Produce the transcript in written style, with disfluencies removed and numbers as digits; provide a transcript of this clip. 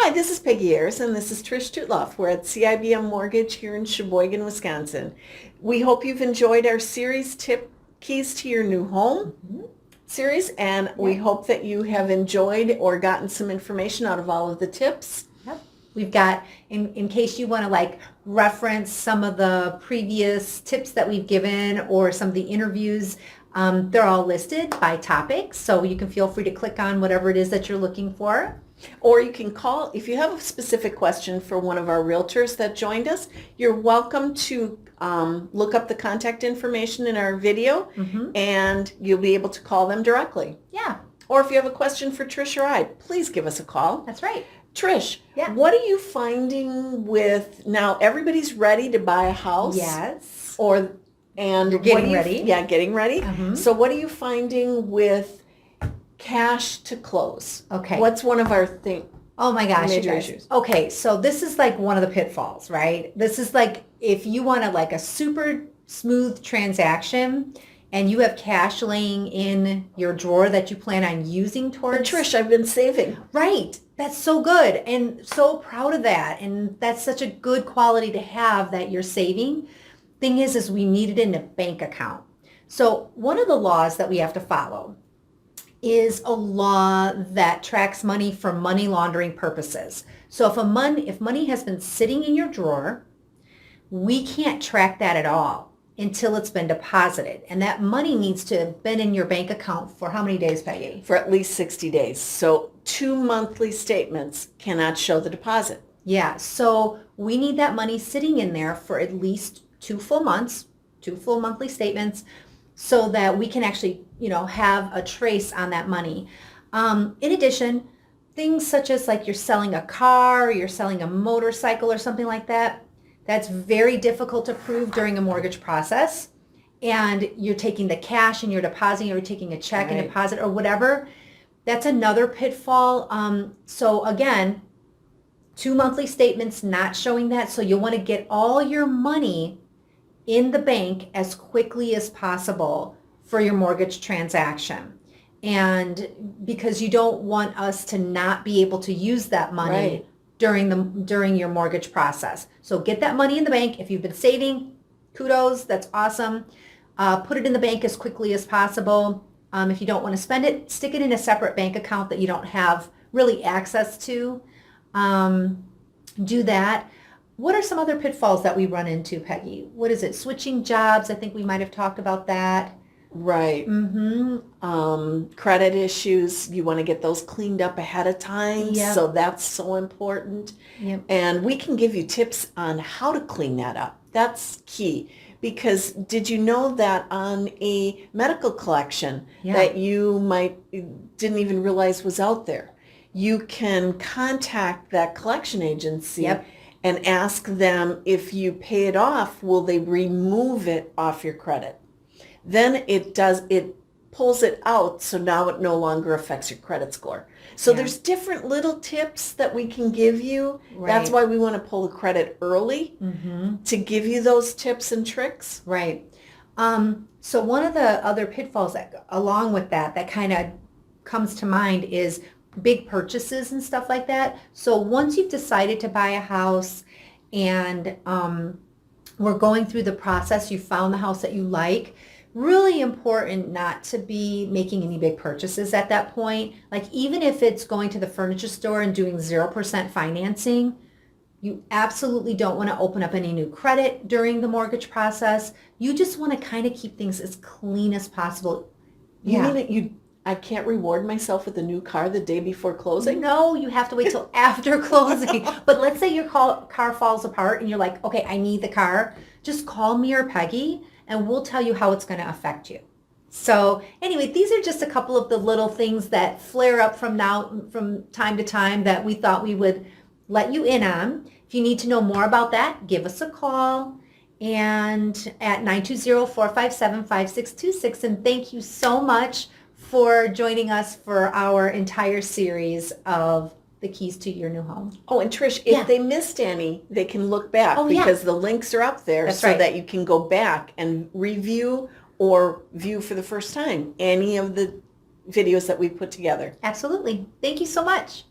Hi, this is Peggy Ayers, and this is Trish Tutloff. We're at CIBM Mortgage here in Sheboygan, Wisconsin. We hope you've enjoyed our series, Tip Keys to Your New Home series, and we hope that you have enjoyed or gotten some information out of all of the tips. Yep. We've got, in case you want to like reference some of the previous tips that we've given or some of the interviews, they're all listed by topic, so you can feel free to click on whatever it is that you're looking for. Or you can call, if you have a specific question for one of our realtors that joined us, you're welcome to look up the contact information in our video, and you'll be able to call them directly. Yeah. Or if you have a question for Trish or I, please give us a call. That's right. Trish, what are you finding with, now everybody's ready to buy a house? Yes. And you're getting ready. Yeah, getting ready. So what are you finding with cash to close? Okay. What's one of our things? Oh my gosh, major you guys. issues. Okay, so this is like one of the pitfalls, right? This is like if you want to like a super smooth transaction and you have cash laying in your drawer that you plan on using towards. But Trish, I've been saving. Right. That's so good and so proud of that. And that's such a good quality to have that you're saving. Thing is we need it in a bank account. So one of the laws that we have to follow is a law that tracks money for money laundering purposes. So if money has been sitting in your drawer, we can't track that at all until it's been deposited. And that money needs to have been in your bank account for how many days, Peggy? For at least 60 days. So 2 monthly statements cannot show the deposit. Yeah, so we need that money sitting in there for at least 2 full months, 2 full monthly statements, so that we can actually, have a trace on that money. In addition, things such as like you're selling a car, you're selling a motorcycle or something like that, that's very difficult to prove during a mortgage process. And you're taking the cash and you're depositing, or you're taking a check and deposit or whatever. That's another pitfall. So again, 2 monthly statements not showing that. So you'll want to get all your money in the bank as quickly as possible for your mortgage transaction. And because you don't want us to not be able to use that money during your mortgage process. So get that money in the bank. If you've been saving, kudos, that's awesome. Put it in the bank as quickly as possible. If you don't want to spend it, stick it in a separate bank account that you don't have really access to. Do that. What are some other pitfalls that we run into, Peggy? What is it? Switching jobs. I think we might have talked about that. Right. Credit issues. You want to get those cleaned up ahead of time. So that's so important. And we can give you tips on how to clean that up. That's key. Because did you know that on a medical collection that you didn't even realize was out there, you can contact that collection agency and ask them, if you pay it off, will they remove it off your credit? Then it pulls it out, so now it no longer affects your credit score. So there's different little tips that we can give you. That's why we want to pull the credit early, to give you those tips and tricks. Right. So one of the other pitfalls that, along with that kind of comes to mind is big purchases and stuff like that. So once you've decided to buy a house and we're going through the process, you found the house that you like, really important not to be making any big purchases at that point. Like even if it's going to the furniture store and doing 0% financing, you absolutely don't want to open up any new credit during the mortgage process. You just want to kind of keep things as clean as possible. You mean I can't reward myself with a new car the day before closing? No, you have to wait till after closing. But let's say your car falls apart and you're like, okay, I need the car. Just call me or Peggy and we'll tell you how it's going to affect you. So anyway, these are just a couple of the little things that flare up from time to time that we thought we would let you in on. If you need to know more about that, give us a call and at 920-457-5626. And thank you so much for joining us for our entire series of the keys to your new home. Oh, and Trish, if they missed any, they can look back because the links are up there that you can go back and review or view for the first time any of the videos that we put together. Absolutely. Thank you so much.